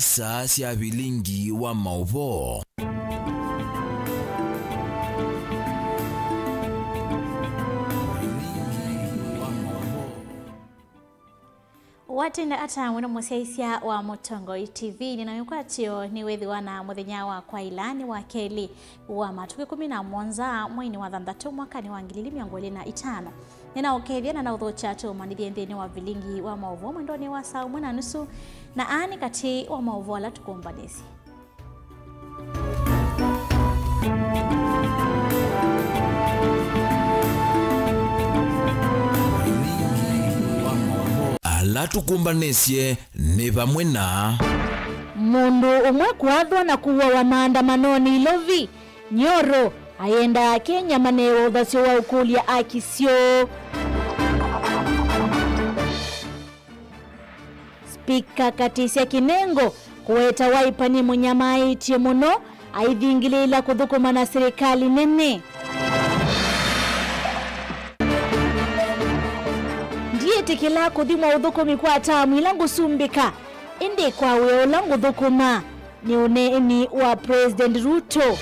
isa sia bilingi wa mauvo. Watenda ata mwena museisia wa Mutongoi TV ninayokwatio ni wethiwa na muthenya wa kwa ilani wa keli wa matuki 11 mwini wa thanthatu mwakani wa 2025 ninaokethiana na uthocha tumanithie nthini wa vilingi wa mauvo mwendoni wa saa 1:30 na ani kati wa mauvo ala tukumbanisi. Ala tukumbanesie ni pamwe na mundu umwe kwathwa na kuwa wa maandamanoni Ilovi Nyoro ayenda Kenya maneo uthasyo wa ukulia akisio. Spika Katisia Kinengo kuweta Waipani munyamaitie muno aithingilila kuthukuma na serikali nene. Ndiye tikila kuthimwa uthukumi kwa tamu ilangu sumbika indi kwa weola nguthukuma ni uneni wa President Ruto.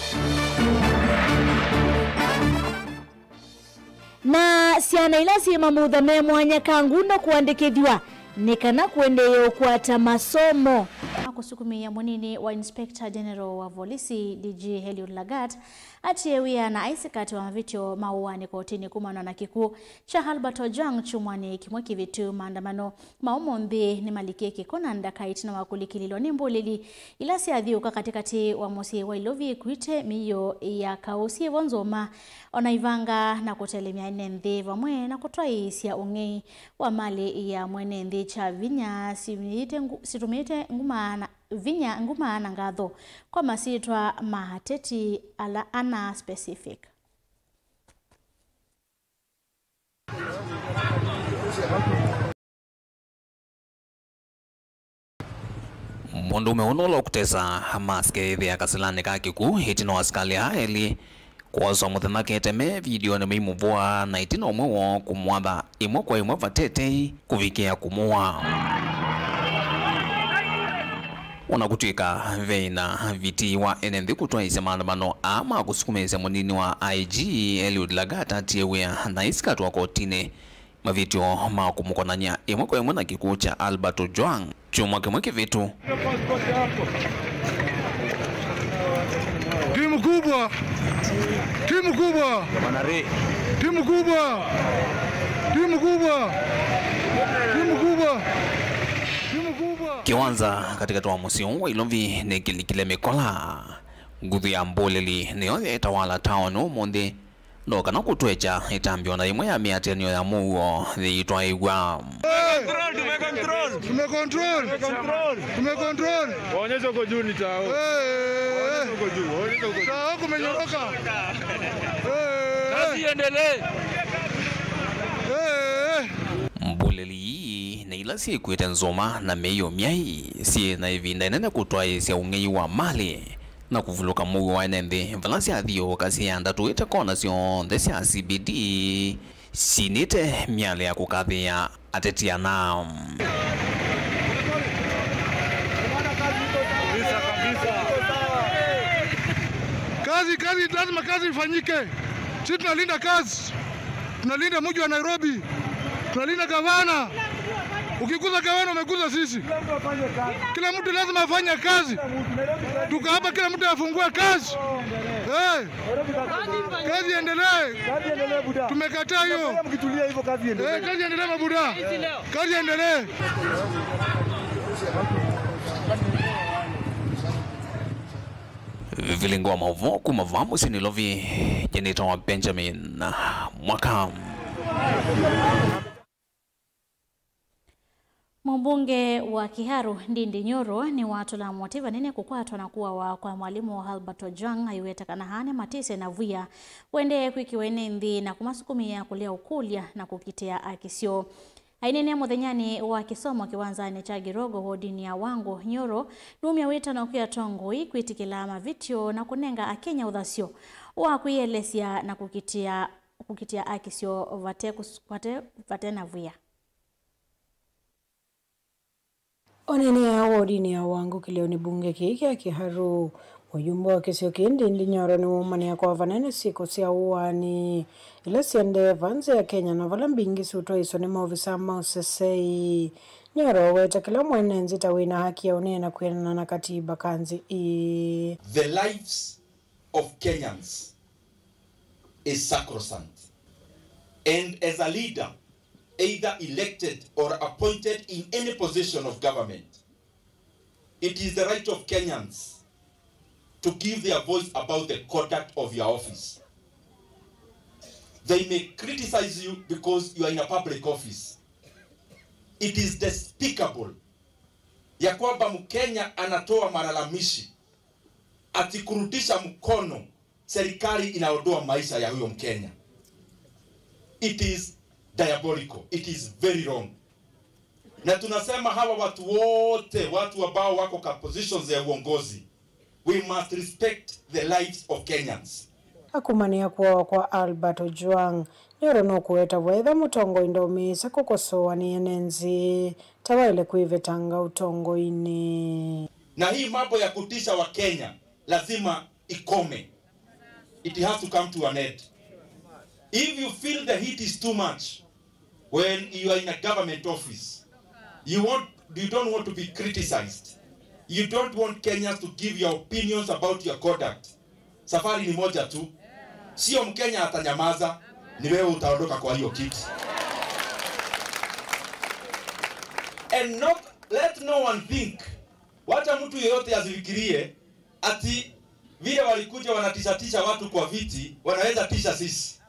Na siana ila sima muthame mwanya kangundo kuandikithwa nikana kuendeyo kuata masomo. Kusukumia munini wa Inspector General wa Polisi DG Eliud Lagat atiewia na aisikati wa mavitio mauani kotini kumana na kiku cha Albert Ojwang chumwani kimwe kivitu maandamano maumombi ni malikie kikona ndakaiti na wakulikililo ni mbulili ila siadhiuka katikati wa musi wa Ilovi kuite miyo ya kausi vonzoma onaivanga na kutelemia nendhi vamwe na kutoa isia ungei wa mali ya mwenendhi cha vinya situmite ngumana vinya ngumana ngatho kwa masitwa mahateti ala ana specific. Mundu umeonola kutesa Hamaske thea kasilani kakiku hitino askali haeli kwa muthenya keteme video ni mimuvua na itino umwe kumwatha imwe kwa imwe vatete kuvikia kumua unakutuika veina viti wa enenthi kutwaisya maandamano ama kusukumesya munini wa IG Eliud Lagat atiewia na isikatwa kotini mavitio makumukonanya imwe kwa imwe na kikuu cha Albert Ojwang chumwa kimwe kivitu. Timu kubwa timu kubwa timu kubwa timu kubwa timu kubwa kiwanza katika toa musio wa Ilovi ni kilikile mikola nguthu ya mboleli niyo etawala town umuthi no kana kutwecha itambio na imwe ya miatenio ya muo thiitwa igwa tumecontrol waonyesha uko juu ni tao uko juu tao kumenyoroka kazi iendelee mboleli na ila si kuita nzoma na meyo miai si na ivinda nene kutwa isia ungei wa mali na kuvuluka muo wa nende valasi athio kasi anda tuite kona sio ndesi ya CBD sinite miale ya kukathia atetia na kazi lazima kazi ifanyike. Sisi tunalinda kazi, tunalinda mji wa Nairobi, tunalinda gavana. Ukikuza gavana umekuza sisi. Kila mtu lazima afanye kazi. Tuka hapa kila mtu afungue kazi. Kazi endelee buda. Tumekataa hiyo. Mkitulia hivyo kazi endelee. Kazi endelee mabuda. Kazi endelee. vilingo mavo kumavamu sinilovi jenita wa Benjamin Mwaka. Mbunge wa Kiharu Ndindi Nyoro ni watu la motiva nene kukwatwa na kuwa wa kwa mwalimu wa Albert Ojwang ayueta kana hane matise na vuya wende kwikiwene nthi na kumasukumia kulia ukulia na kukitea akisio. Ainene muthenyani wa kisomo kiwanzani cha Girogo hodini ya Wangu Nyoro numia wita na kuya tongoi kwitikila mavitio na kunenga akenya uthasio wa kuielesia na kukitia akisio vate na vuya. Onene ya wodi ya wangu kileo ni bunge kiki ya Kiharu. Mujumbo wa kisio kindi ndi nyoro ni umani ya kwa vanene siku siya uwani. Ila siende vanze ya Kenya na vala mbingi suto iso ni maofisa mausesei. Nyoro weta kila mwenenzi tawina haki ya unena kuena na katiba kanzi i. The lives of Kenyans is sacrosanct. And as a leader, either elected or appointed in any position of government, it is the right of Kenyans to give their voice about the conduct of your office. They may criticize you because you are in a public office. It is despicable ya kwamba Mkenya anatoa malalamishi ati kurudisha mkono serikali inaondoa maisha ya huyo Mkenya. It is diabolical. It is very wrong. Na tunasema hawa watu wote, watu ambao wako kwa positions ya uongozi, we must respect the lives of Kenyans. Akumania kwa Albert Ojwang. Nyoro no kueta wetha mutongo indomisa kukosoa ni enenzi. Tawaile kuivetanga utongo ini. Na hii mambo ya kutisha wa Kenya lazima ikome. It has to come to an end. If you feel the heat is too much when you are in a government office, you don't want to be criticized. You don't want Kenyans to give your opinions about your conduct. Safari ni moja tu. Sio Mkenya atanyamaza, ni wewe utaondoka kwa hiyo kiti. And not let no one think. Wacha mtu yeyote azifikirie ati vile walikuja wanatishatisha watu kwa viti, wanaweza tisha sisi.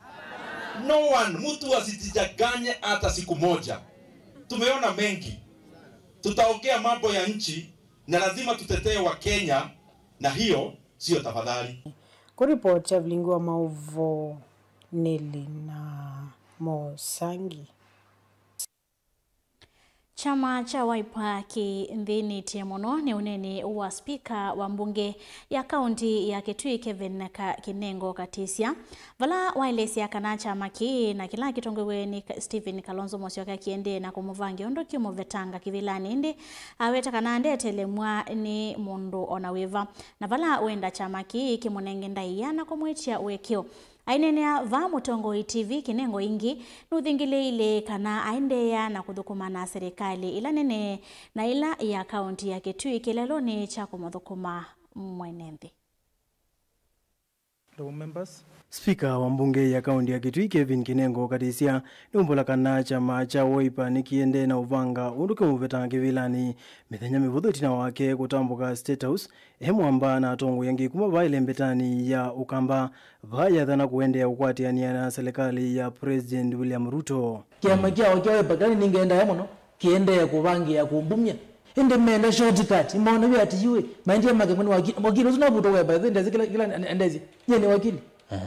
No one, mtu asitijaganye hata siku moja. Tumeona mengi. Tutaongea mambo ya nchi na lazima tutetee wa Kenya, na hiyo sio tafadhali. Kuripoti ya Vlingu wa Mauvo Nilina Mosangi. Chama cha Wiper kinthini tiemono ni uneni wa spika wa mbunge ya kaunti ya Kitui Kevin Kinengo Katisia. Vala wailesia kana chama ki na kila kitongwe ni Stephen Kalonzo Musyoka kiende na kumuvangi ondo kiumo vetanga kivilani indi aweta kana ndetelemwa ni mundu onaweva. Na vala wenda chama ki kimunengenda iyana kumwitia wekio. Ainenea va mutongo TV Kinengo ingi nuthingile ile kana aendeya na kuthukuma na serikali ila nene na ila ya kaunti ya Kitui kileloni cha kumuthukuma mwenenthi. Spika wa mbunge ya kaunti ya Kitui Kevin Kinengo Katisia numbula kana chama cha Wiper nikiende na uvanga unduke muvetanga kivilani mithenya mivuthu tina wake kutambuka State House mwamba na tongo yangi kuma vaile mbetani ya ukamba vaya dhana kuendea ukwatiania na serikali ya President William Ruto. Kiama kia Wiper kani ningeenda yamono kiende ya kuvangi ya kumbumia ende menda shortcut imaona vya ati yue maindi ya makengoni wakili usunabuto Wiper ndezi kila endezi yene wakili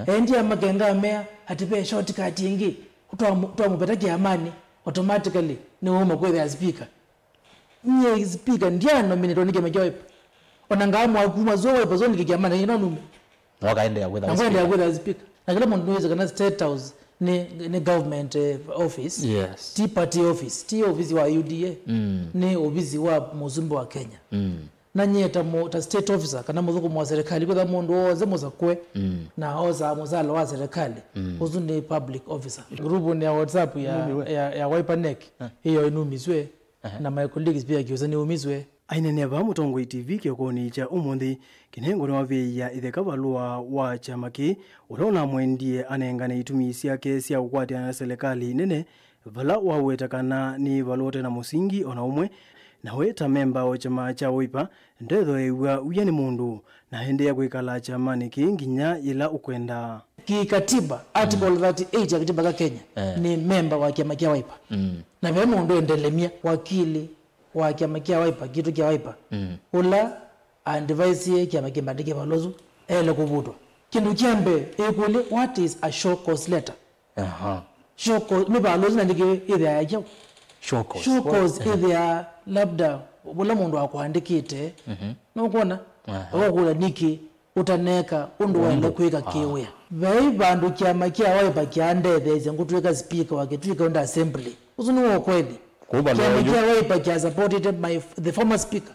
endi ya makenga mea hatipe shortcut ingi kutoa mupetaki amani automatically ni umo kwethe ya speaker nye speaker ndiya nominate onike mekia Wiper onangamu wakuma zo Wiper zo nikikia amani ino nume wakaende ya kwethe ya speaker na kila mundu nweze kana State House ni government office, yes. Tea party office, tea office wa UDA, ni office wa muzumbe wa Kenya. Na nyeta ta state officer kana muzuko mwa serikali kwa mundu woze muzakwe na oza muzalo wa serikali. Uzu ni public officer. Grupu ni ya WhatsApp ya Wiper Neck. Hiyo inumizwe na my colleagues pia kiuza ni umizwe. Aineneva mutongo TV kiokoni cha umundi Kinengo na ya itheka valua wa chamaki unaona mwendie anengane itumisi yake sia ukwati na serikali nene vala wawetakana ni valote na musingi ona umwe na weta memba wa chama cha Wiper ndetho ewa uyani mundu na hende ya kwikala chama nikinginya ila ukwenda kikatiba article 38 ya katiba ya Kenya ni memba wa chama cha Wiper na vile mundu endelemia wakili wa chama cha Wiper kitu cha Wiper ula advise chama kimbandike balozo ele kubutwa kindu kiambe ekule what is a show cause letter show cause ni balozo ndike ile ya show cause ile labda bula mundu akuandikite nokona okula niki utaneka undu wende kwika kiwe vei bandu chama cha Wiper kiande theze ngutweka speaker wake twika unda assembly uzunuo kweli Kiama kia Wiper kia supported by the former speaker.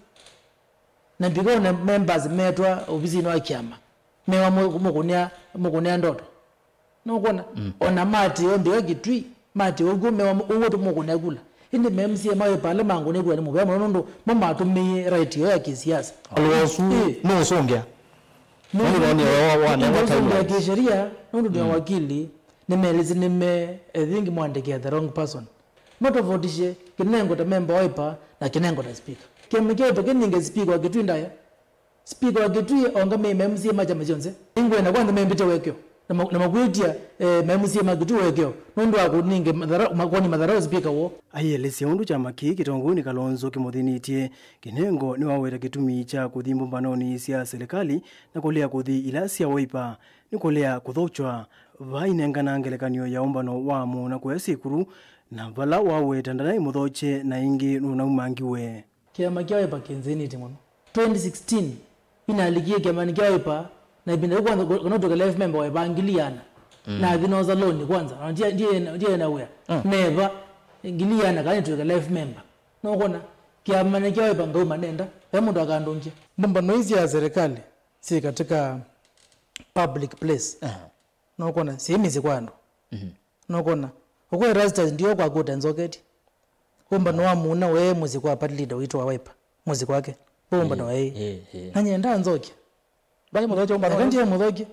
Na because na members metwa ofisi no kiama. Mewa mukunia ndoto. No kona ona mati onde gitwi mati ogume uwo to mukunia gula. Indi memsi emawe pale mangu ne kwa ni mubya monondo mama tumie right yo ya kisiasa. Alwasu no songea. Ndio ya kisheria ndio wakili nime I think mwandike the wrong person. Not of votishe kinengo ta member Wiper na kinengo ta speaker. Kemekeo to kininge speaker wakitwinda ya. Speaker wakitwi onga memsi maja majonze. Ingwe na kwanza membite wekyo. Na magwitia memsi magitwi wekyo. Nondo akuninge makoni madharau speaker wo. Ayelesi undu chama kitongoni Kalonzo kimuthinĩtie kinengo ni waweta gĩtũmi cha kuthi mbũmbanoni cia serikali na kulea kuthi ila cia Wiper ni kulea kuthochwa vainengana ngelekanio ya umbano wa mu na kuya sikuru na vala waweta ndana imuthoche na ingi nuna umangiwe. Kiama kia Wiper kinzeniti muno 2016 inaligie kiama kia Wiper na ibinda kwanza kunotoka life member wa Bangiliana na dhinoza loan kwanza ndiye na wea never ngiliana kani tuweka life member no kona kiama kia Wiper ngoma nenda mundu akandongia mbona hizi ya serikali si katika public place no kona sehemu kwando no kona ukwe residents ndio kwa kuta nzoketi kumba no amuna we muziki wa party leader uitwa Wiper muziki wake kumba no nanyenda nzoki bali mudhoki umba ndiye mudhoki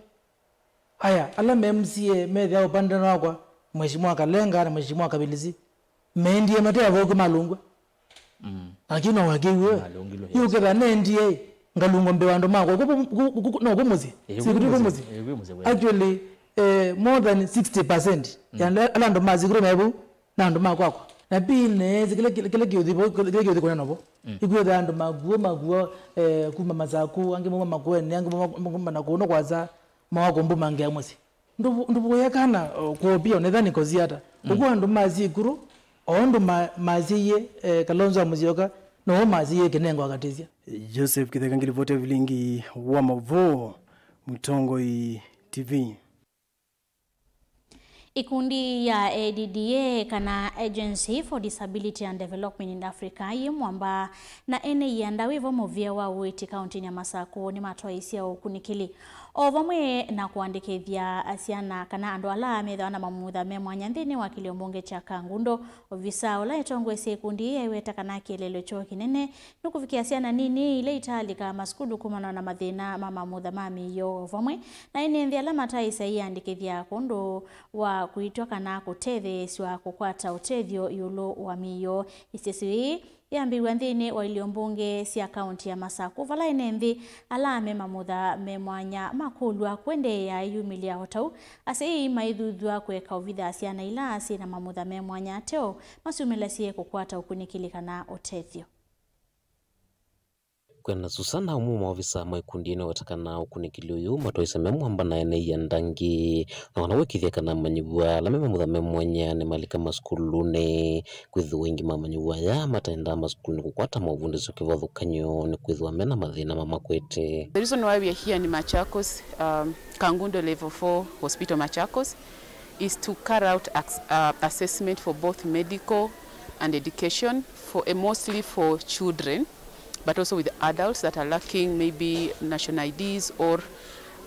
haya ala MCA medha upande wakwa mheshimiwa Kalenga na mheshimiwa Kabilizi mendie mate avoke malungwe lakini wagiwe yuke bane ndiye ngalungo mbe wando mako no kumuzi sikuti kumuzi actually more than 60% ya alando maziguru mebu na ndo mako na bine kile kiudhi kuna nobo ikuwe ndo maguo kuma mazaku ange mama magweni ange mama na kuno kwaza mawako mbu mange amusi ndubu yakana kuopia nedhani koziata ukuwa ndo maziguru ondo maziye Kalonzo muzioka no maziye kinengo akatizia. Joseph Kithekangili vote vilingi wa Mavo Mutongoi TV. Ikundi ya ADDA kana Agency for Disability and Development in Africa yimwamba na ene yandawivo movia wa Witi County ya Masako ni matwa isia ukunikili ovamwe na kuandikithia asiana kana ando ala metha na mamutha memwanya nthini wa kiliombonge cha Kangundo ovisa ola itongwe sekundi yeweta kana kilelo cho kinene nukufikia asiana nini ile italika maskudu kumana na mathina mamutha mami yo ovamwe na ene nthi ala mataisa iandikithia kondo wa kuitwa kana kuteve siwa kukwata utethio yulo wa miyo isesi yambiwa nthini wa iliombunge cia kaunti ya Masako vala enenthi alame mamutha memwanya makulwa kwende ya yumilia hotau ase maithuthwa kweka uvitha ciana ila ase na mamutha memwanya ateo masumelasie kukwata ukunikili kana utethio. Kwena Susana umuma ofisa mwekundi ino watakana ukunikili uyu matoisa memwamba na ene yandangi na wanawekithia kana manyibwa la mamutha memwanya ne malika maskulune kwithu wengi mamanyibwa ya mataenda maskulune kukwata mavundi sokivathu kanyo ne kwithu mena mathina mamakwete. The reason why we are here in Machakos, Kangundo Level 4 Hospital Machakos, is to carry out assessment for both medical and education for mostly for children, but also with adults that are lacking maybe national IDs or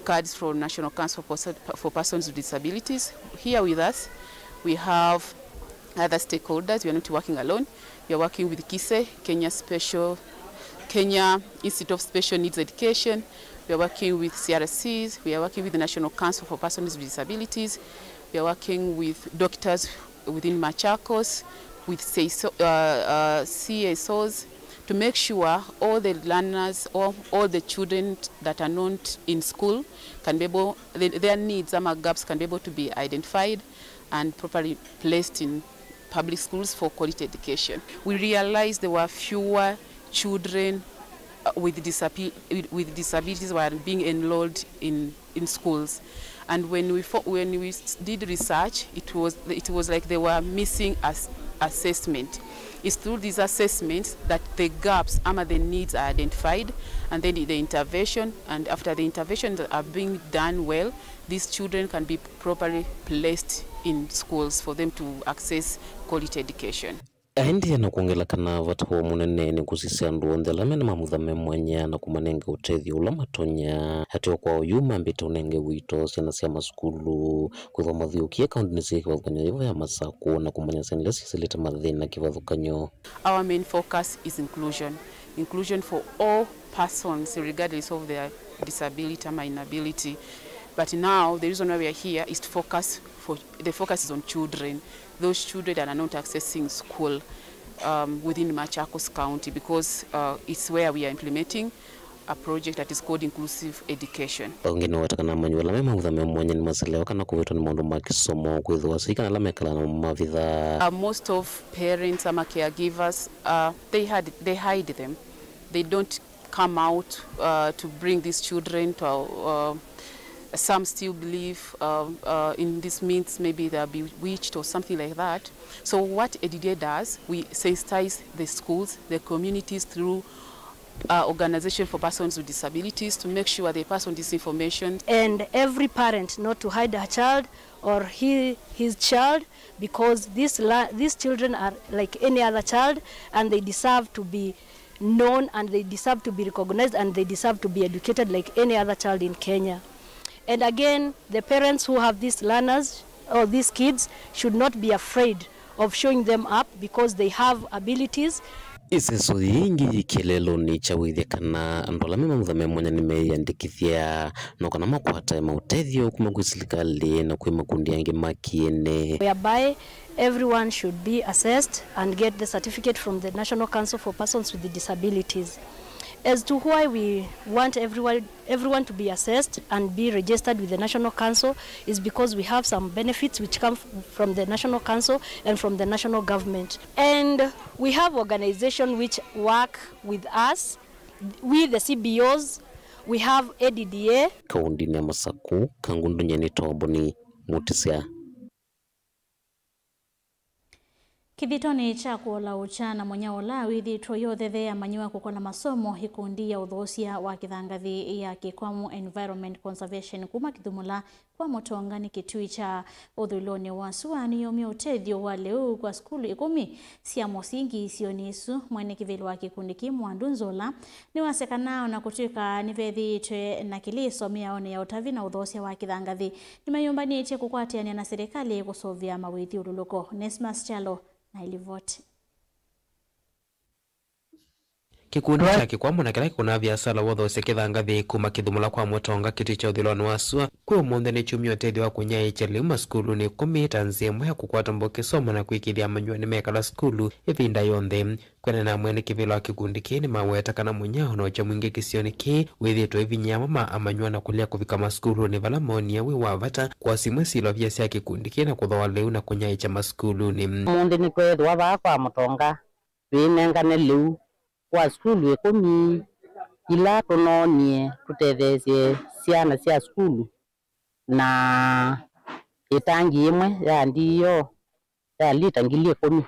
cards from National Council for Persons with Disabilities. Here with us, we have other stakeholders. We are not working alone. We are working with KISE, Kenya Institute of Special Needs Education. We are working with CRCs. We are working with the National Council for Persons with Disabilities. We are working with doctors within Machakos, with CSOs, to make sure all the learners or all the children that are not in school can be able, their needs and gaps can be able to be identified and properly placed in public schools for quality education. We realized there were fewer children with disabilities were being enrolled in schools, and when we did research, it was like they were missing assessment. It's through these assessments that the gaps and the needs are identified, and then the intervention, and after the interventions are being done well, these children can be properly placed in schools for them to access quality education. Aindi na kuongela kana vatu wa munene ni kusisi andu ondela mena mamuthame mwanya na kumanenge utethi ula matonya hatio kwa uyuma mbita unenge wito sena siya maskulu kuthoma thiukie kaundi nisi kivathukanyo ivo ya Masako na kumanya senilesi silita mathina kivathukanyo. Our main focus is inclusion for all persons regardless of their disability or inability. But now the reason why we are here is to focus is on children, those children that are not accessing school within Machakos County, because it's where we are implementing a project that is called inclusive education. Wengine watakana manyuela mema uthame mwanya ni masaleo kana kuvetwa ni maundu makisomo kwithwa sika na lamekala na mavitha. Most of parents and caregivers they hide them. They don't come out to bring these children to some still believe in this means maybe they'll be bewitched or something like that. So what EDDA does, we sensitize the schools, the communities through Organization for Persons with Disabilities to make sure they pass on this information. And every parent not to hide her child or his child, because these children are like any other child and they deserve to be known and they deserve to be recognized and they deserve to be educated like any other child in Kenya. And again, the parents who have these learners or these kids should not be afraid of showing them up because they have abilities. Iseso yingi kilelo ni chawithia kana andola mema muthame mwanya ni meyandikithia no kana makwata mautethio kuma kwi serikali na kwi makundi yangi makiene. Whereby everyone should be assessed and get the certificate from the National Council for Persons with Disabilities. As to why we want everyone to be assessed and be registered with the National Council is because we have some benefits which come from the National Council and from the national government. And we have organizations which work with us, with the CBOs, we have EDDA. Kaundi ni Masako, kangundu nyeni toboni mutisia. Kithitoni cha kuola uchana mwenye ola withi troyo thethea ya manyiwa kukola masomo hikundi ya uthosia wa kithangathi ya Kikwamu Environment Conservation kuma Kithumula kwa Mutongani kitui cha uthuloni wa suani yomi utethio wa leu kwa skulu 10 cia musingi sionisu mwene kivili wa kikundi kimwandu Nzola ni wasekanao na kutuika nivethitwe na kiliso miaone ya utavi na uthosia wa kithangathi ni mayumbanitie kukwatiania na serikali kusovia mawithi ululuko. Nesmas Chalo na ilivoti. Kikundi cha Kikwamu na kila kuna biasala wotho sekithangathi kuma Kithumula kwa Mutonga kiti cha uthiloni wa sua kwa umonde ni chumi otethi wa kunya ichelima skulu ni 10 tanzemwe ya kukwata mboke somo na kuikithia manyua ni mekala skulu ivinda yonthe kwena na mwene kivilo wa kikundi kini maweta kana munyao na ucha mwingi kisioni ki withitwa ivinyama ma amanyua na kulia kufika maskulu ni vala moni ya wavata kwa simwe silo vya siya kikundi kina kuthawa leu na kunya icha maskulu ni mundi ni kwethwa va kwa Mutonga winengane leu wa skulu 10 ila tunonie tutethesie ciana cia skulu na itangi imwe ya ndiyo ya lita 10,000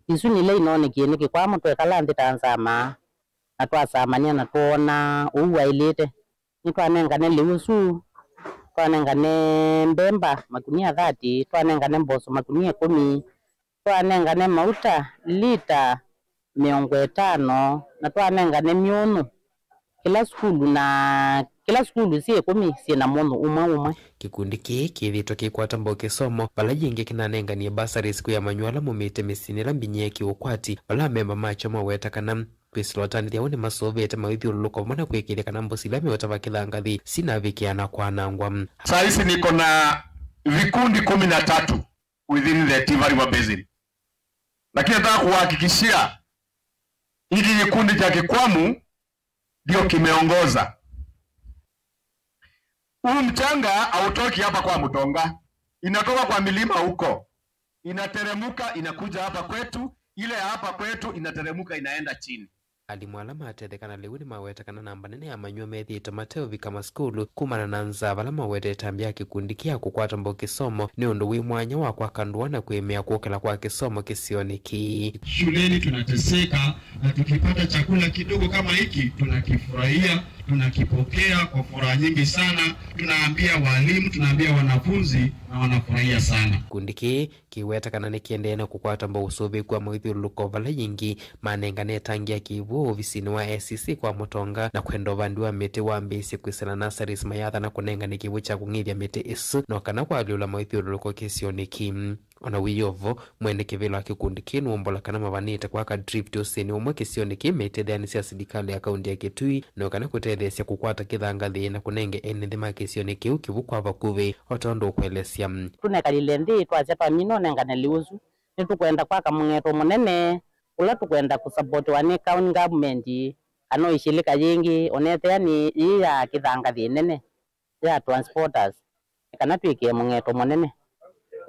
isu nile inonekie ni Kikwamu twekala nthi tanzama na twasamania na tuona uwa ilite ni twanengane leu su twanengane mbemba makunia 30 twanengane mboso makunia 10 twanengane mauta lita 50 na twanengane miunu kila skulu si 10 sina mono umwe. Kikundi kithitwa kikwata mboke somo bala jingi kinanenganie basari siku ya manyuala mumite misinira mbinye kiukwati bala memba macho maweta kana pislotani ya une masovete mawithi ululuko mwana kwekile kana mbosila meweta vakithangathi sina vikiana kwa nangwa. Saisi niko na vikundi 13 within the Tana River Basin. Lakini nataka kuhakikishia hiki kikundi cha Kikwamu ndio kimeongoza. Huu mchanga hautoki hapa kwa Mutonga. Inatoka kwa milima huko. Inateremuka inakuja hapa kwetu, ile hapa kwetu inateremuka inaenda chini. alimu ala matethekana liu ni mawetekana namba nene ya manyua methite mateo vikama skulu kumana na nzava la mawete tambia kikundi kia kukwata mbo kisomo ni undu wi mwanya wa kwa kandua na kuemea kuokela kwa kisomo kisioniki. Shuleni tunateseka na tukipata chakula kidogo kama hiki tunakifurahia, tunakipokea kwa furaha nyingi sana. Tunaambia walimu, tunaambia wanafunzi na wanafurahia sana. Kikundi ki kiwetekana ni kiendeena kukwata mbo usubi kwa mwithiuluko vala yingi manengane tangia kivu ofisini wa SCC kwa Mutonga na kwenda vandiwa miti wa mbisi kwisana nasaris mayatha na kunenga ni kivu cha kung'ithia miti isu no kana kwa liula mwithiuluko kisioniki. Ona wiyovo mwene kivilo kikundi kinu umbola kana mavanite kwa ka drift usini umwe kisioniki metethani cia serikali ya kaunti ya Kitui no kana kutethesia kukwata kithangathi na kunenge enithi ma kisioniki ukivu kwa vakuvi otondo kwelesia tunekalile ndi twacha pamino nengane liuzu nitukwenda kwa kamung'eto munene ula tukwenda kusupport wane county government ano ishilika yingi onete yani ya kithangathi nene ya transporters kana twike mung'eto munene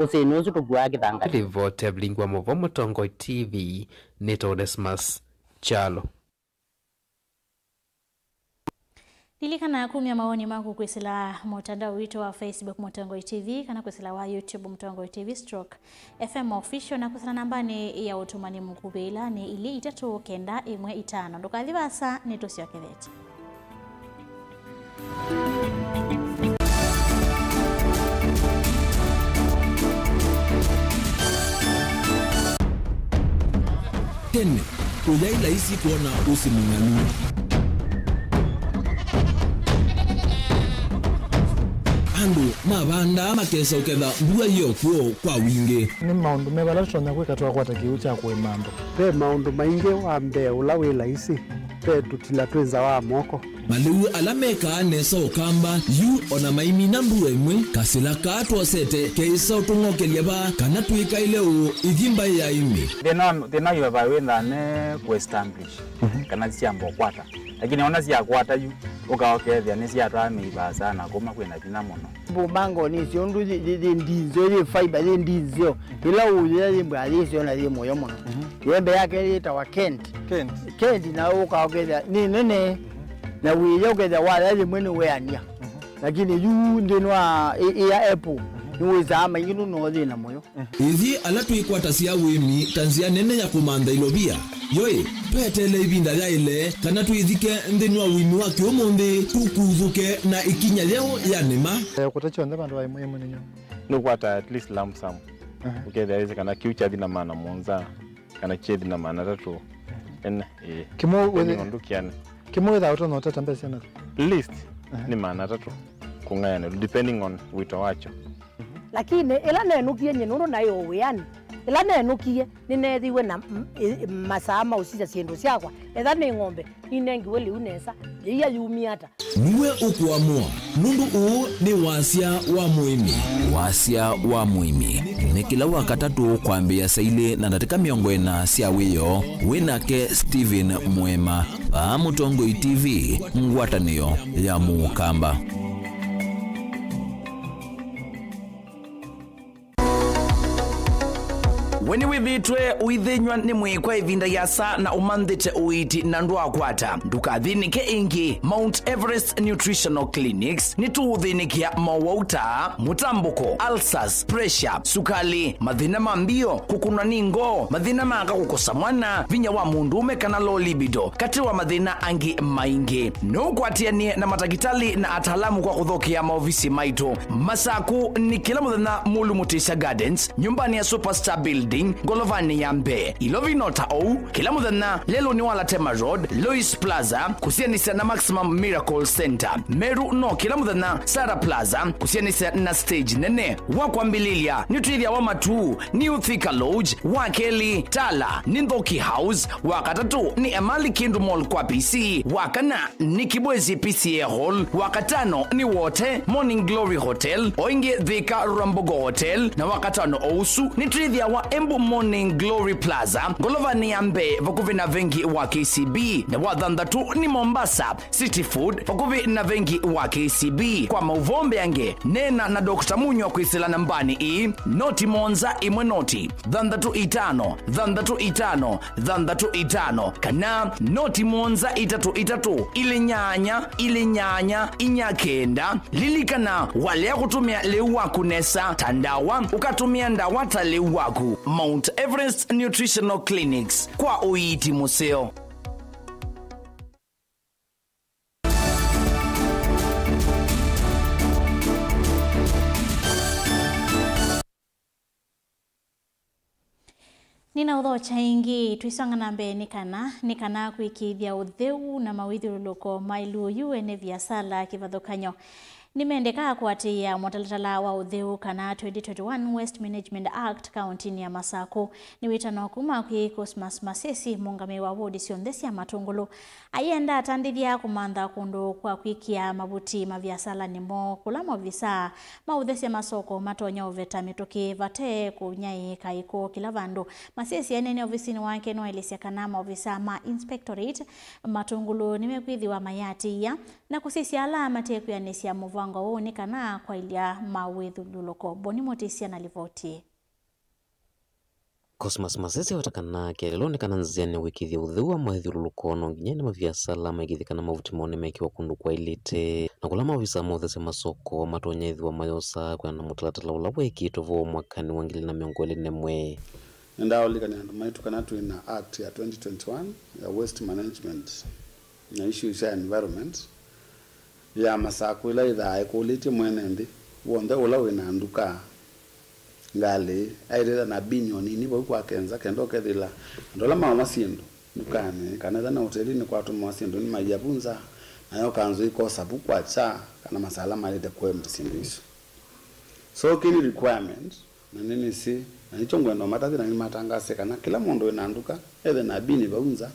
usinusu tugwa kithangathi. Livote Blingwa Movo Mutongo TV Neto Desmas Chalo. Lilikana kumia maoni mako kwisila mutandao wito wa Facebook Mutongo TV kana kwisila wa YouTube Mutongo TV /FM official na kwisila nambani ya utumani mkubila ni ili 395 ndukadhivasa nitosio kethete. Tene, uyaila isi kuona usimung'anu. Andu, mabanda makesa uketha mbua yokuo kwa wingi. Ni maundu mebalasho na kweka tuwa kwata kiucha kwe mambo. Pe maundu maingi wa mbe ulawila isi. Pe tutila tuenza wa moko. Maliu alameka nesa ukamba yu ona maimina mbua imwe kasila katwa sete keisa utungoke liaba kana tuika ileu idhimba ya imi. Thina yu wawenda ne ku-establish kana siambo kwata. Lakini ona siya kwata yu ukaokethia ni siya tuwa sana kuma kwena vina mono. Bumango ni siondu ndinzo li fiber li ndinzo ila uye li mbali siona li moyo mono. Yembe yake li tawa Kent na ukaokethia ni nene na wiyo ukethia wala li mwene weania. Lakini yu ndinwa iya Apple niweza ama yinu no thina moyo. Ithi ala tuikwata cia wimi tanzia nene ya kumanda ilobia. Yoi, petele ibinda ya ile kana tuithike nthini wa wimi wa kiumuthi tukuthuke na ikinya leo ya nema. Kutacho ndema ndo wa muhimu ninyo. Nukwata at least lump sum. Ukethia hizi kana kiucha thina maana monza kana chethi na maana tatu. Kimo witha uto no tata mbesi na list ni maana tatu kung'ayana depending on wito wacho. Lakini ila nenukie nyenuru nayo weyani ila nenukie ninethiwe na masama usija siendo siakwa etha ni ng'ombe inengi weli unesa iya yumiata niwe ukuamua nundu uu ni wasia wa muimi. Wasia wa muimi ni kila wakatatu kwambia saile na ndatika miongo ena sia wiyo winake Steven Mwema pa Mutongo TV ngwatanio ya Mukamba. Weni wivitwe uithinywa ni mwikwa ivinda yasa na umanthite uiti na ndwa kwata ndukathinike ingi. Mount Everest Nutritional Clinics ni tuuthinikia mawauta mutambuko, ulcers, pressure, sukali, mathina mambio, kukunwa ningo, mathina maka kukosa mwana, vinya wa mundume kana low libido, kati wa mathina angi maingi. Nukwatianie na matakitali na atalamu kwa kuthokia maofisi maitu. Masaku ni kila muthenya Mulu Mutisha Gardens, nyumbani ya Superstar Building Golovani ya Mbe. Ilovinota ou kila muthenya lelo ni wala Tema Road, Lois Plaza kusianisa na Maximum Miracle Center. Meru no kila muthenya Sara Plaza kusianisa na stage nene. Wakwambililia nituithia wa matu ni Uthika Lodge, Wakeli Tala ni Nthoki House, wakatatu ni Emali Kindu Mall kwa PC, wakana ni Kibwezi PCA Hall, wakatano ni Wote Morning Glory Hotel, oinge Thika Rambogo Hotel, na wakatano ousu nituithia wa Kiambu Morning Glory Plaza, Golovani Ambe vakuvi na vengi wa KCB, na wadhandatu ni Mombasa City Food vakuvi na vengi wa KCB. Kwa mauvombe yange nena na Dr. Munyo kwisila nambani i noti monza imwe noti dhandatu itano kana noti monza itatu ili nyanya inyakenda lilikana wale kutumia leuwaku nesa tandawa ukatumia ndawata leuwaku. Mount Everest Nutritional Clinics kwa uiti museo. Nina udho chaingi tuisanga nambe nikana kuikithia utheu na mawithiruluko mailu yuene viasala kivadhokanyo. Nimeendeka kuatia mutalatala wa utheu kana 2021 Waste Management Act County ni ya Masako. Ni witano kuma kui Cosmas Masesi mungame wa wodi siondesi ya Matungulu. Ayenda atandithia kumandha kundu kwa kuikia mabuti maviasala nimo kulamo visa mauthesi ya masoko matonya uveta mitoki vate kunyai kaiko kila vandu. Masesi ya nene ofisini wake no elisia kanama ofisa ma inspectorate Matungulu nimekuithi wa mayati ya na kusisi alama teku ya nesi ya muvanga uoni kana kwa ilia mawethu luloko. Boni Motisia na livoti. Cosmas Masesi watakana keleloni kana nziani wikithia udhiwa mawithiruluko no nginyani maviasala maigithikana mavutimone mekiwa kundu kwa ilite na kulama visa mothese masoko matonya ithiwa mayosa kwa na mutalatala ula wekitovo mwakani wa 2021. Ndaolika ni maitu kana tuina act ya 2021 ya waste management na issues ya environment ya Masako ila idha equality mwenendi wonde ula winanduka ngale aidha na binyoni ni bo kwa kenza kendo kedila ndola mama sindo dukane kana na hotelini kwa tu masindo ni majabunza nayo kanzo iko sabu kwa cha kana masala mali de kwa msindiso so kini requirement na nini si na hicho ngwendo matati na ni matangase kana kila mundu inanduka either na bini baunza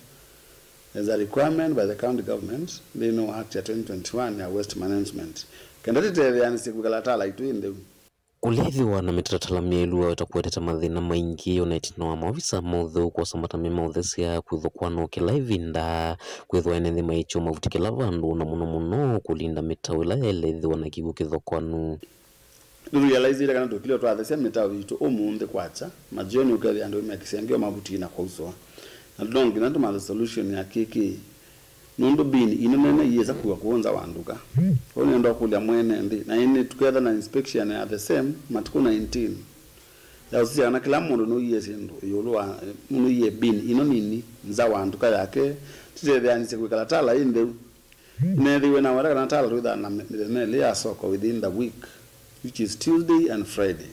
as a requirement by the county government. They know Act 2021 ya waste management kenda tete yani sikukalatala ituinde kulethiwa na mitalatala mielu itakueteta mathina maingi unaitinoa mavisa mothe kwa samatami mauthesia kwithokwano kila ivinda kwithwa ene thima icho mavutikila vandu na muno kulinda mitawila elethiwa na kigu kithokwanu. Realize kana tukilio twathesia mitawi itu omunthe kwacha majioni ukathi andu mekisengeo mabuti na kwauswa na dongi na tuma solution ya kiki nundo bini inene yeza kuwa kuonza wanduka oni ndo kulia mwene ndi na ini together na inspection at the same matuko 19 ya usia na kila mundu no yesi ndo yolwa no ye bini ino nini nza wanduka yake tete yani sekukala tala inde nethi wena wara na tala ruda na ne ya soko within the week which is Tuesday and Friday.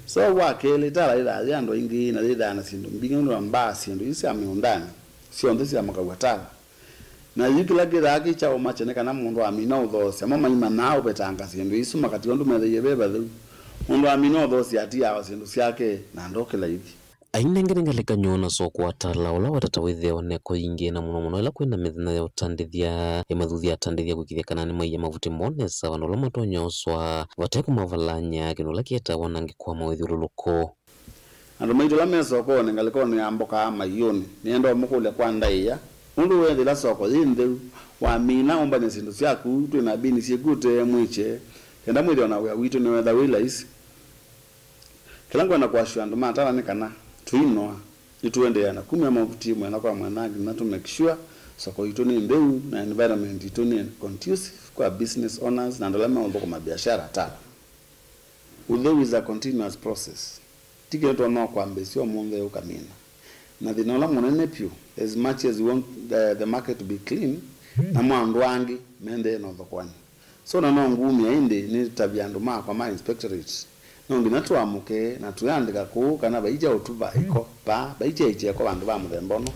So wakele tala ila yando ingi na ida na sindo mbingo ndo mbasi ndo isi ameondani sio ndo isi amakawatala na yikila kira kicha omachene kana mundu amina udhose mama ima nao betanga sindo isi makati ndo mede beba dhu mundu amina udhose ati ya sindo siake na ndokela hivi ainengerengaleka nyona soko watala ula watatawithia oneko ingi na muno ila kwenda mithina ya utandithia emathuthia atandithia kwikithia kana ni maiya mavuti monesa wanola matonyoswa vateku mavalanya kinula kieta wanangi kwa mawithiruluko andu maitola mesoko nengaleko ni amboka mayoni niendo mukule kwa ndaiya mundu wethi la soko yinde wa mina omba ne sindu syaku tu na bini sikute mwiche kenda mwithio na witu ni wetha wila isi kilango na kwa shwandu matala ni kana tuinoa ituende yana kumya mavuti mwana kwa mwanagi na to make sure soko itu ni mbeu na environment itu ni conducive kwa business owners na ndolema mambo kwa biashara ta although is a continuous process tike to no kwa mbesio munde ukamina na dhinola munene pyu as much as you want the market to be clean na mwandu wangi mende no thokwani so na ngumi ainde ni tabiandu ma kwa ma inspectorate nongi natuamuke na tuyandika ku kana baija utuba iko ba baija ije kwa bandu ba muthembono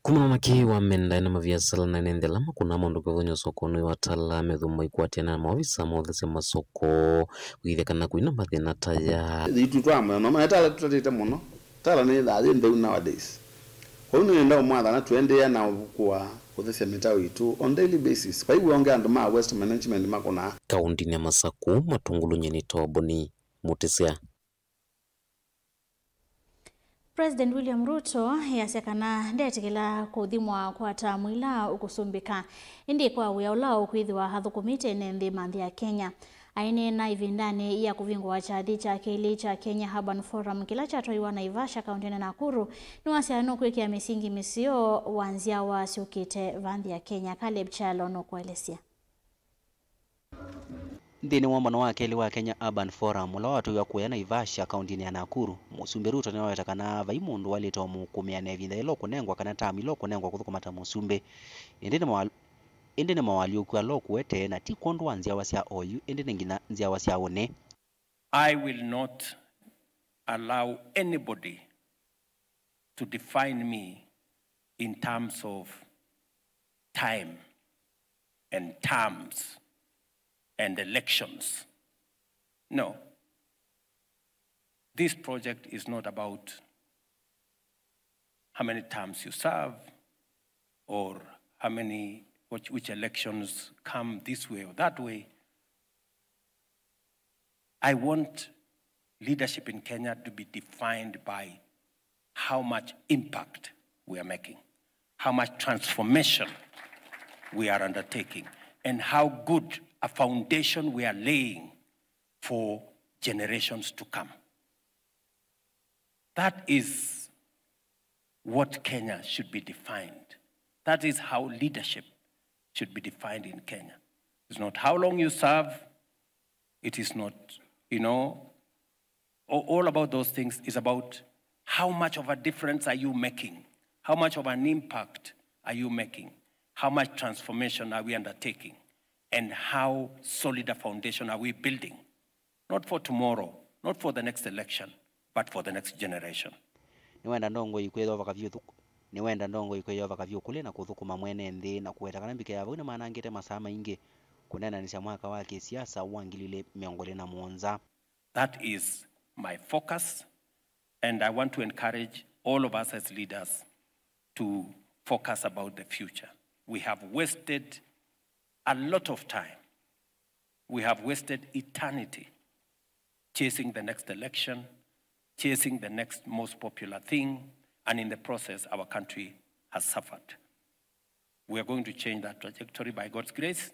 kuma maki wa menda na maviasala na nendela makuna mundu kwonyo soko no watala methuma ikwatia na mavisa mothese masoko kwithe kana kuina mathina taya itu twama no matala tutete muno tala ni tha inde nowadays hono enda omwatha na tuende na kwa kuthese mitawo itu on daily basis kwa hivyo onge andu ma waste management makona kaunti ya Masako Matungulu nyeni Toboni Motisia. President William Ruto yasekana ndetikila kuthimwa kwa tamwila ukusumbika indi kwa wiaula ukwithiwa hathukumite nthi manthi ya Kenya. Aine na ivindani ya kuvingwa chathi cha kili cha Kenya Urban Forum kila chatwaiwa Naivasha kaunti ya Nakuru niwasiano kwikia misingi misio wanzia wa siukite vanthi ya Kenya. Caleb Chalo no kuelesia. Ndini wambano wa keli wa Kenya Urban Forum ula watu ya kuya Naivasha kaunti ya Nakuru Musumbi Ruto ni wawetakana vaimundu walito mukumia nevinda ilo kunengwa kana tami ilo kunengwa kuthukumata Musumbi indi ni mawali ukua lo kuete na ti kondu wa nziawa sia oyu indi ningina nziawa sia one. I will not allow anybody to define me in terms of time and terms and elections. No. This project is not about how many terms you serve or how many which elections come this way or that way. I want leadership in Kenya to be defined by how much impact we are making, how much transformation we are undertaking, and how good a foundation we are laying for generations to come. That is what Kenya should be defined. That is how leadership should be defined in Kenya. It's not how long you serve. It is not, all about those things is about how much of a difference are you making? How much of an impact are you making? How much transformation are we undertaking? And how solid a foundation are we building? Not for tomorrow, not for the next election, but for the next generation. Niwenda ndongo ikweyo vakavyo kule na kuthukuma mwene nthi na kuwetakana mbike yavo ina maana ngete masaa maingi kunena nisha mwaka wa kisiasa wangilile miongole na muonza. That is my focus, and I want to encourage all of us as leaders to focus about the future. We have wasted a lot of time. We have wasted eternity chasing the next election, chasing the next most popular thing, and in the process, our country has suffered. We are going to change that trajectory by God's grace,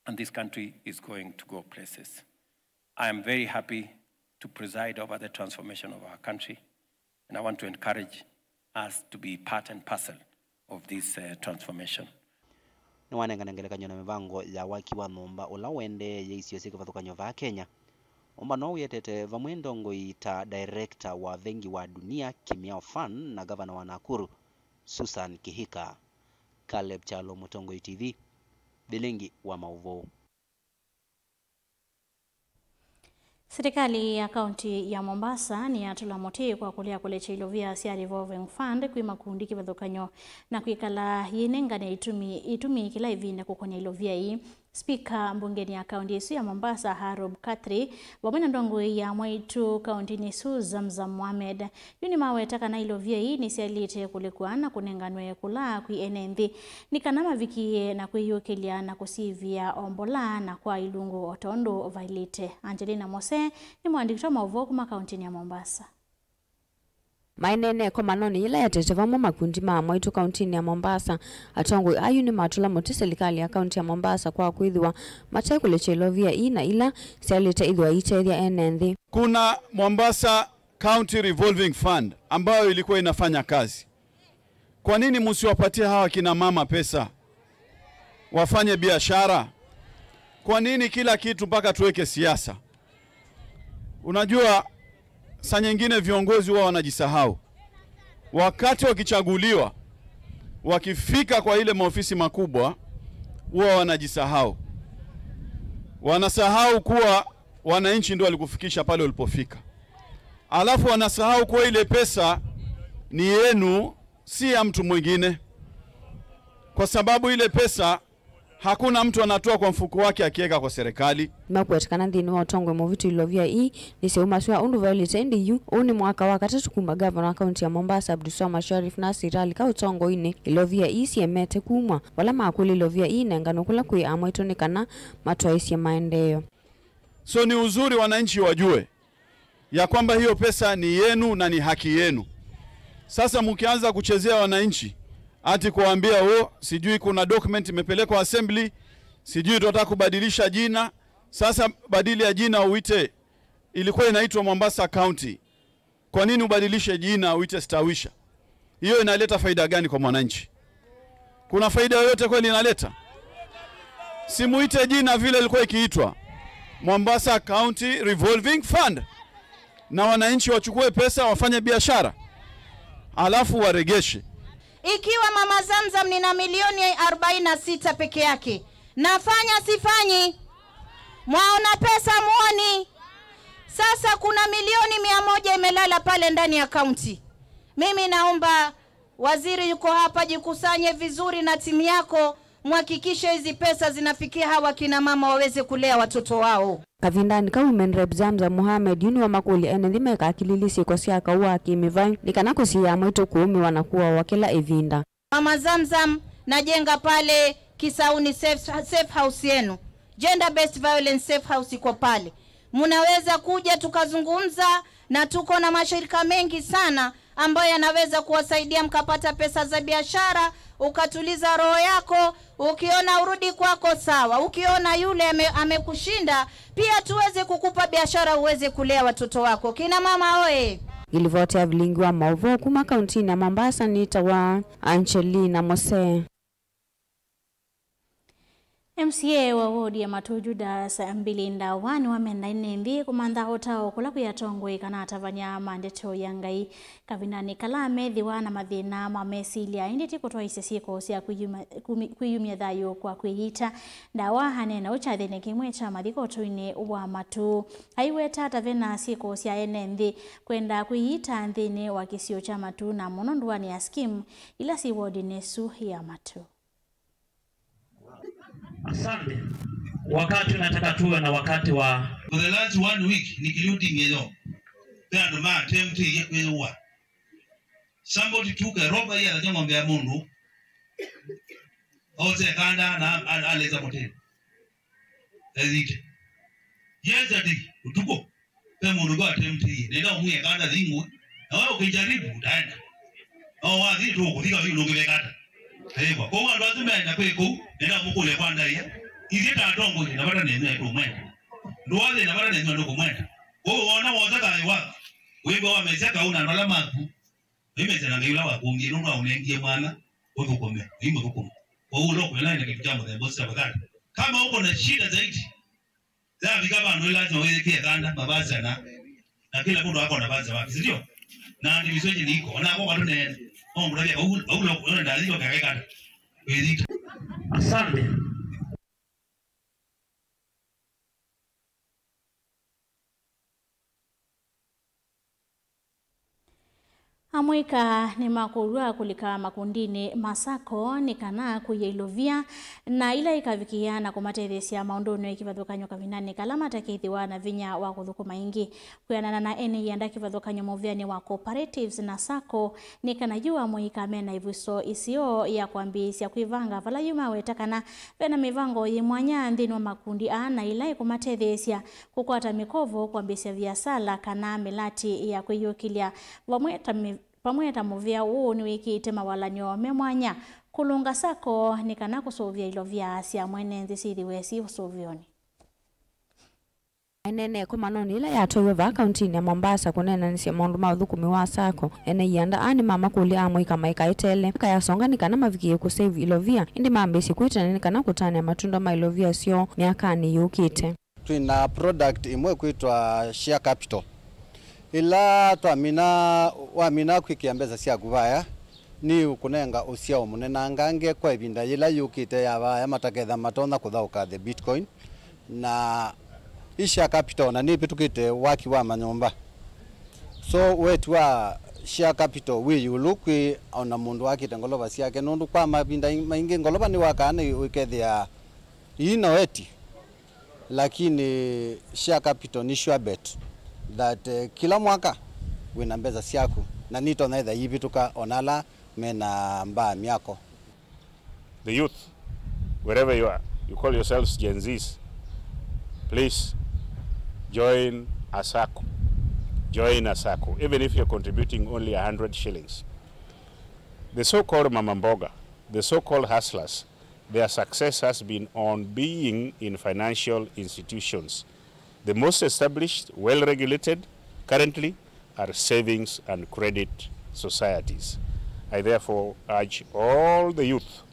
and this country is going to go places. I am very happy to preside over the transformation of our country, and I want to encourage us to be part and parcel of this transformation. Nwanenganengelekanyo na mivango ya waki wa nomba ula wende yeisio sika vathukanyo va Kenya. Omba no yetete vamwendongo ita director wa vengi wa dunia Kimiao Fund na governor wa Nakuru Susan Kihika. Caleb Chalo, Mutongo TV, Bilingi wa Mauvo. Serikali ya kaunti ya Mombasa ni atula moti kwa kulia kulecha ilovia sia revolving fund kuima kundi kivathukanyo na kuikala yinengane itumi kila ivinde kukonya ilovia hii. Speaker mbungeni ya kaunti isu ya Mombasa Harob Katri wamwena ndongo ya mwaitu kaunti nisu Zamzam Mohamed yuni mawetaka na ilovia hii nisialite kulikuwa na kunenganwe kula kui enenthi nikanama vikie na kuiyukilia na kusivia ombola na kwa ilungu otondo vailite. Angelina Mose ni mwandikitwa mauvo kuma kaunti ya Mombasa. Mainene ko manoni ila yatete vamo makundi ma mwaitu kaunti ya Mombasa atongo ayu ni matula moti serikali ya kaunti ya Mombasa kwa kuidhwa matai kuleche ilovia ina ila sialite idhwa iteria enenthi. Kuna Mombasa County Revolving Fund ambayo ilikuwa inafanya kazi. Kwa nini msiwapatie hawa kina mama pesa wafanye biashara? Kwa nini kila kitu mpaka tuweke siasa? Unajua saa nyingine viongozi wao wanajisahau. Wakati wakichaguliwa, wakifika kwa ile maofisi makubwa, wao wanajisahau. Wanasahau kuwa wananchi ndio walikufikisha pale walipofika. Alafu wanasahau kuwa ile pesa ni yenu, si ya mtu mwingine. Kwa sababu ile pesa hakuna mtu anatoa kwa mfuko wake akiweka kwa serikali. Makuetakana ndini wa utongwe muvitu ilovia hii ni seumasua undu violite ndi yu uni mwaka wa katatu kumba gavana wa kaunti ya Mombasa Abdulswamad Sharif Nasir Ali ka utongo ini ilovia hii siemete kumwa wala makuli ilovia hii nengano kula kui amwaitonikana matuaisi ya maendeleo. So ni uzuri wananchi wajue ya kwamba hiyo pesa ni yenu na ni haki yenu. Sasa mkianza kuchezea wananchi ati kuambia sijui kuna document imepelekwa assembly, sijui tunataka kubadilisha jina. Sasa badili ya jina uite, ilikuwa inaitwa Mombasa County. Kwa nini ubadilishe jina uite Stawisha? Hiyo inaleta faida gani kwa mwananchi? Kuna faida yoyote kweli inaleta? Simuite jina vile ilikuwa ikiitwa Mombasa County Revolving Fund, na wananchi wachukue pesa wafanye biashara alafu waregeshe. Ikiwa Mama Zamzam nina milioni 46 peke yake, nafanya sifanyi? Mwaona pesa muoni? Sasa kuna milioni 100 imelala pale ndani ya kaunti. Mimi naomba waziri yuko hapa, jikusanye vizuri na timu yako, muhakikishe hizi pesa zinafikia hawa kina mama waweze kulea watoto wao. Kavindani ka Women Rep Zamzam Mohamed yuni wa makuli enedhime kakililisi kwa siaka uwa kimivai nikanako siya mwito kuumi wanakuwa wakila evinda. Mama Zamzam najenga pale Kisauni safe house yenu. Gender based violence safe house iko pale. Munaweza kuja tukazungumza, na tuko na mashirika mengi sana ambayo yanaweza kuwasaidia mkapata pesa za biashara, ukatuliza roho yako. Ukiona urudi kwako sawa, ukiona yule amekushinda pia tuweze kukupa biashara uweze kulea watoto wako. Kina mama oe. Ilivotea vilingi wa Mauvo kuma kaunti na Mombasa nita wa Angelina Mose. MCA wa wodi ya Matujuda saa 2 wamenda inembi kumanda hotao kula kuyatongwe kana atavanya mandeto yangai Kavindani Kalame dhiwa na mathina mamesilia inditi kutoa isesiko sia kuyumia thayo kwa kuihita ndawa hanena uchathene kimwe cha mathiko toine wa Matu haiweta tavena siko sia enendi kwenda kuihita nthini wa kisio cha Matu na monondwani ya skim ila si wodi nesu ya Matu. Asante. Wakati nataka tuwe na wakati wa for the last 1 week nikirudi ngezo tano ma tempti yewa somebody took a robbery ya ng'ombe ya mundu ose kanda na aleza motel ezike yes ati utuko pe mundu kwa tempti nenda umuye kanda zingu na wewe ukijaribu utaenda wazi tu kutika vile ungekata Ego, kwa watu wazima na kweko, nenda mukule kwanda ya. Izita atongo ni nabata nene to mwenda. Ndoale nabata nene ndo kumwenda. Wana wazaka wa. Wego wamezeka una ndola maku. Imeze na ngila wa kungi nunga unengie mwana wewe ukomea. Imbe huko. Kwa ulo kwa line kitu jambo za bosi abakati. Kama uko na shida zaidi. Zabi kama ndo lazima wewe kia kanda mabasi na kila mtu wako na baadhi wapi, sio? Na ndivisoje niko. Na kwa watu nene. Asante. Amwika ni makurua kulika makundini masako ni kana kuyeilovia na ila ikavikia na kumatethesia maundono ikivathukanyo Kavindani Kalama takithiwa na vinya wa kuthukuma ingi kuyanana na eni yanda kivathukanyo moviani wa cooperatives na sako ni kana jua mwika mena ivuso isio ya kuambisia kuivanga vala yuma wetakana vena mivango yimwanya nthini wa makundi na ila ikumatethesia kukwata mikovo kuambisia viasala kana milati ya kuiyukilia pamweta muvia uu ni wiki itema walanyo memwanya kulunga sako ni kana kusovia ilo vya asia mwene nzi sithiwesi usovioni. Enene kumanoni ila yatowe va kaunti ya Mombasa kunena nisi maundu mathukumi wa sako ene yanda ani mama kuli amwika maika itele kaya songa ni kana mavikie kusave ilovia indi mambesi kuitana ni kana kutania matunda ma ilovia sio miakani yukite. Tuna product imwe kuitwa share capital ila wamina kwikiambeza cia kuvaya ni ukunenga usia omunenangange kwa ibinda ila yukite ya mataketha matona kuthauka the Bitcoin na isha capital na ni pitukite waki wa manyomba so wetu wa share capital we yulukwi ona mundu wakite ngolova ciake nundu kwa mabinda maingi ngolova ni wakane wikethia ino eti lakini share capital ni sure bet that kila mwaka wina mbeza siaku na nito na either hivi tuka onala mena mba miako. The youth, wherever you are, you call yourselves Gen Zs, please join a SACCO. Join a SACCO, even if you're contributing only 100 shillings. The so-called Mama Mboga, the so-called hustlers, their success has been on being in financial institutions. The most established, well-regulated currently are savings and credit societies. I therefore urge all the youth,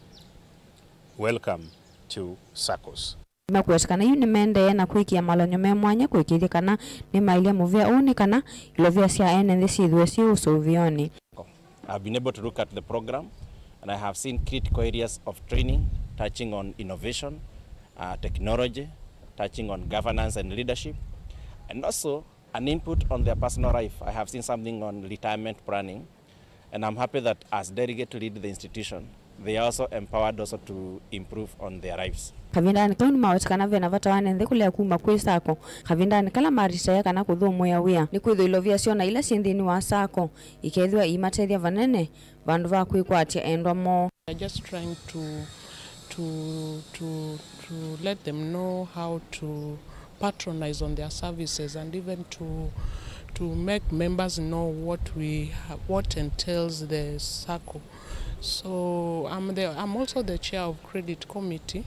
welcome to SACCOs. Makweskana yu nimende na kuikia malonyo memwanya kuikithia kana ni mailia muvia uni kana ilovia sia ene thithwe si usuvioni. I've been able to look at the program and I have seen critical areas of training touching on innovation, technology, touching on governance and leadership, and also an input on their personal life. I have seen something on retirement planning, and I'm happy that as delegate to lead the institution, they are also empowered also to improve on their lives. Kavinda nikoni mawetskana vena vatawane nde kulea kuma kwe sako. Kavinda nikala marisa ya kana kudhumu ya wia. Nikuidho ilovia siona ila siendini wa sako. Ikeidhwa imatedhia vanene. Vandu va kuikwa atia endwa mo. I'm just trying to let them know how to patronize on their services and even to make members know what entails the SACCO. So I'm also the chair of credit committee.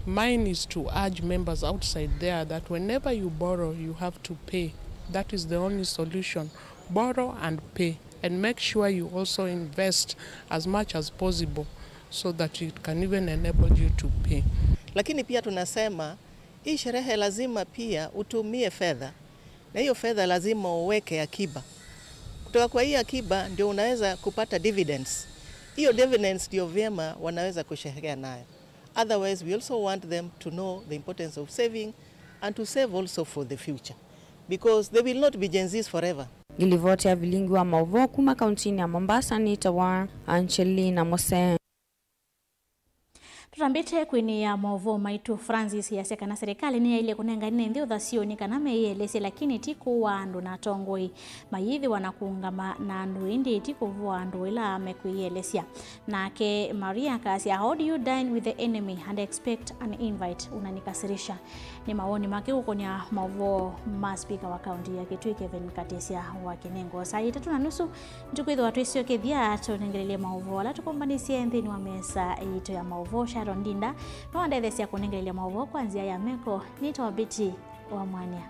Mine is to urge members outside there that whenever you borrow, you have to pay. That is the only solution. Borrow and pay, and make sure you also invest as much as possible so that it can even enable you to pay. Lakini pia tunasema hii sherehe lazima pia utumie fedha, na hiyo fedha lazima uweke akiba. Kutoka kwa hii akiba ndio unaweza kupata dividends. Hiyo dividends ndio vyema wanaweza kusherehekea nayo. Otherwise, we also want them to know the importance of saving and to save also for the future, because they will not be Gen Zs forever. Gilivoti ya vilingi wa Mauvo kuma kauntini ya Mombasa ni tawa Angelina Mose. Tutambite kwini ya Mauvo maitu Francis ya seka na serikali ni ya ile kunenga nene ndio dhasio ni kaname ielese lakini tiku wa andu na tongoi mayithi wanakuungama na andu indi tiku vua andu ila amekuielesia na ke Maria Kasia, how do you dine with the enemy and expect an invite? Unanikasirisha. Ni maoni make huko ni ya Mauvo maspika wa kaunti ya Kitui Kevin Katesia wa Kinengo. Saa 3:30 ntukuitho watu isio kethia tonengelele Mauvo wala tukombanisia nthini wa mesa ito ya Mauvo Sharon Dinda no andethesia kunengelele Mauvo kwanzia ya meko nito wabiti wa Mwania.